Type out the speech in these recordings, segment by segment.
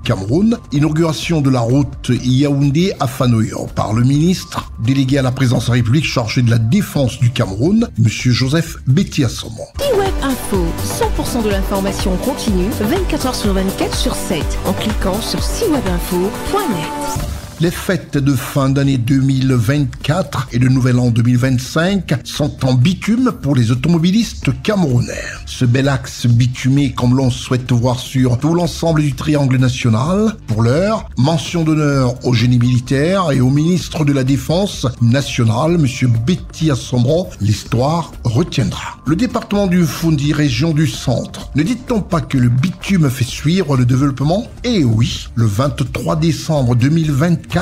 Cameroun. Inauguration de la route Yaoundé-Afanoyo par le ministre délégué à la présidence de la République chargé de la défense du Cameroun, M. Joseph Betty-Assommo. eWeb Info, 100% de l'information continue, 24h sur 24 sur 7, en cliquant sur siwebinfo.net. Les fêtes de fin d'année 2024 et de nouvel an 2025 sont en bitume pour les automobilistes camerounais. Ce bel axe bitumé comme l'on souhaite voir sur tout l'ensemble du triangle national. Pour l'heure, mention d'honneur au génie militaire et au ministre de la Défense nationale, M. Betty-Assommo. L'histoire retiendra. Le département du Mfundi, région du centre. Ne dit-on pas que le bitume fait suivre le développement? Eh oui, le 23 décembre 2024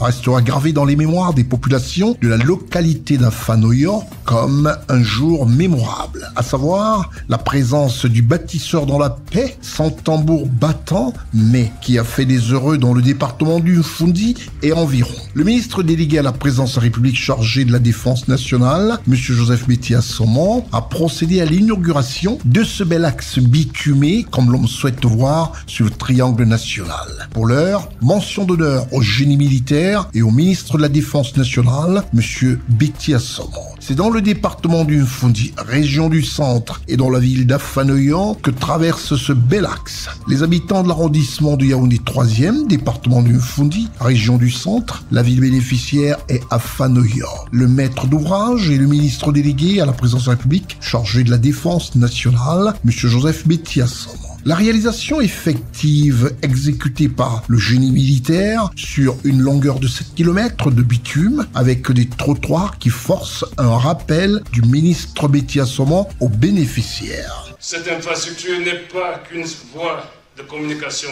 restera gravé dans les mémoires des populations de la localité d'Afanoyo comme un jour mémorable, à savoir la présence du bâtisseur dans la paix, sans tambour battant, mais qui a fait des heureux dans le département du Mfundi et environ. Le ministre délégué à la présidence de la République chargé de la défense nationale, M. Joseph Betty-Assommo, a procédé à l'inauguration de ce bel axe bitumé, comme l'on souhaite voir sur le triangle national. Pour l'heure, mention d'honneur au génie militaire et au ministre de la Défense nationale, M. Betty-Assommo. C'est dans le département du Mfundi, région du centre, et dans la ville d'Afanoyo que traverse ce bel axe. Les habitants de l'arrondissement de Yaoundé 3e, département du Mfundi, région du centre, la ville bénéficiaire est Afanoyo. Le maître d'ouvrage et le ministre délégué à la présidence de la République chargé de la Défense nationale, M. Joseph Betty-Assommo. La réalisation effective exécutée par le génie militaire sur une longueur de 7 km de bitume avec des trottoirs qui forcent un rappel du ministre Betty-Assommo aux bénéficiaires. Cette infrastructure n'est pas qu'une voie de communication.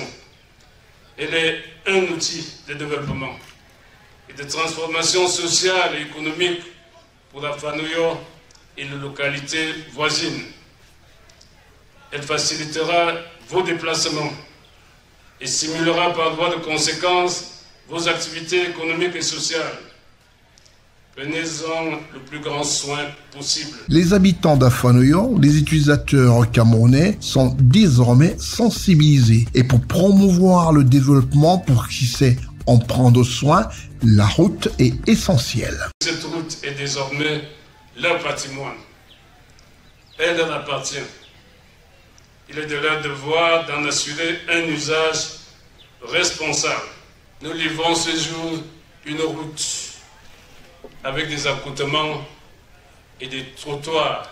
Elle est un outil de développement et de transformation sociale et économique pour Afanoyo et les localités voisines. Elle facilitera vos déplacements et stimulera par voie de conséquence vos activités économiques et sociales. Prenez-en le plus grand soin possible. Les habitants d'Afanoyo, les utilisateurs camerounais sont désormais sensibilisés. Et pour promouvoir le développement, pour qui sait en prendre soin, la route est essentielle. Cette route est désormais leur patrimoine. Elle leur appartient. Il est de leur devoir d'en assurer un usage responsable. Nous livrons ce jour une route avec des accotements et des trottoirs.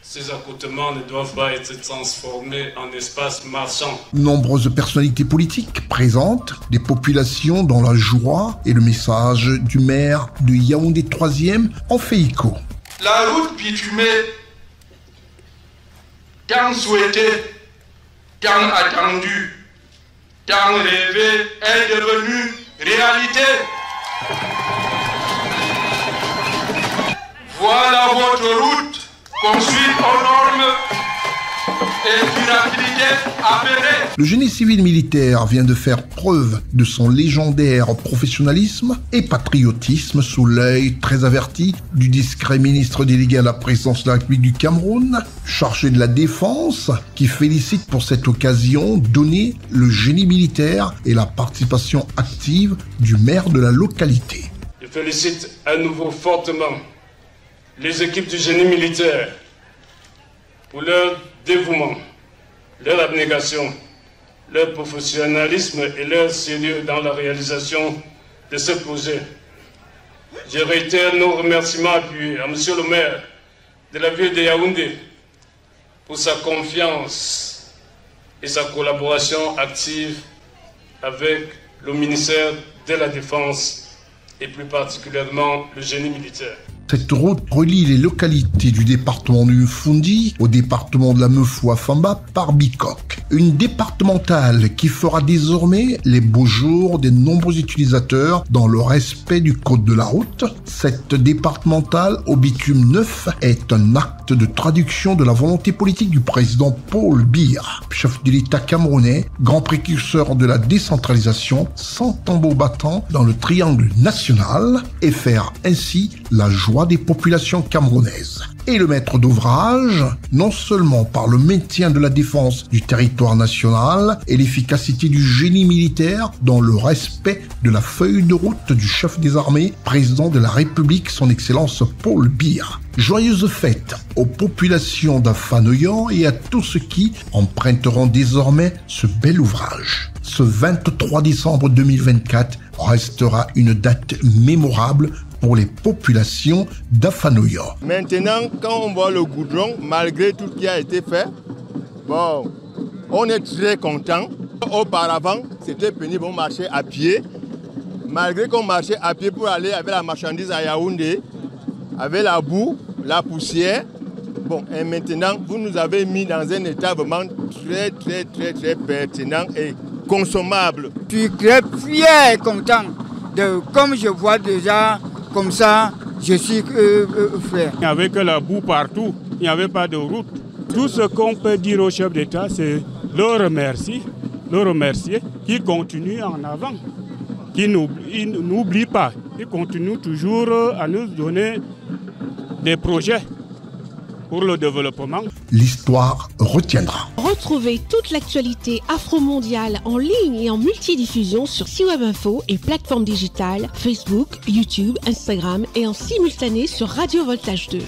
Ces accotements ne doivent pas être transformés en espaces marchands. Nombreuses personnalités politiques présentes, des populations dans la joie et le message du maire de Yaoundé 3e en fait écho. La route bitumée, tant souhaitée, tant attendue, tant rêvée, est devenue réalité. Voilà votre route, construite aux normes et durabilité avérée. Le génie civil militaire vient de faire preuve de son légendaire professionnalisme et patriotisme sous l'œil très averti du discret ministre délégué à la présidence de la République du Cameroun, chargé de la défense, qui félicite pour cette occasion donnée le génie militaire et la participation active du maire de la localité. Je félicite à nouveau fortement les équipes du génie militaire pour leur dévouement, leur abnégation, leur professionnalisme et leur sérieux dans la réalisation de ce projet. Je réitère nos remerciements appuyés à Monsieur le maire de la ville de Yaoundé pour sa confiance et sa collaboration active avec le ministère de la Défense et plus particulièrement le génie militaire. Cette route relie les localités du département du Mfundi au département de la Meufou-Afamba par Bikok. Une départementale qui fera désormais les beaux jours des nombreux utilisateurs dans le respect du code de la route. Cette départementale au bitume neuf est un acte de traduction de la volonté politique du président Paul Biya, chef de l'État camerounais, grand précurseur de la décentralisation, sans tambour battant dans le triangle national, et faire ainsi la joie des populations camerounaises. et le maître d'ouvrage, non seulement par le maintien de la défense du territoire national et l'efficacité du génie militaire dans le respect de la feuille de route du chef des armées, président de la République, son Excellence Paul Biya. Joyeuses fêtes aux populations d'Afanoyan et à tous ceux qui emprunteront désormais ce bel ouvrage. Ce 23 décembre 2024 restera une date mémorable pour les populations d'Afanoyan. Maintenant, quand on voit le goudron, malgré tout ce qui a été fait, bon, on est très content. Auparavant, c'était pénible, on marchait à pied. Malgré qu'on marchait à pied pour aller avec la marchandise à Yaoundé, avec la boue, la poussière. Bon, et maintenant, vous nous avez mis dans un état vraiment très pertinent et consommable. Je suis très fier et content. Comme je vois déjà comme ça, je suis fier. Il n'y avait que la boue partout, il n'y avait pas de route. Tout ce qu'on peut dire au chef d'État, c'est le remercier, qu'il continue en avant, qu'il n'oublie pas, qu'il continue toujours à nous donner des projets pour le développement. L'histoire retiendra. Retrouvez toute l'actualité afro-mondiale en ligne et en multidiffusion sur C-Web Info et plateformes digitales, Facebook, YouTube, Instagram et en simultané sur Radio Voltage 2.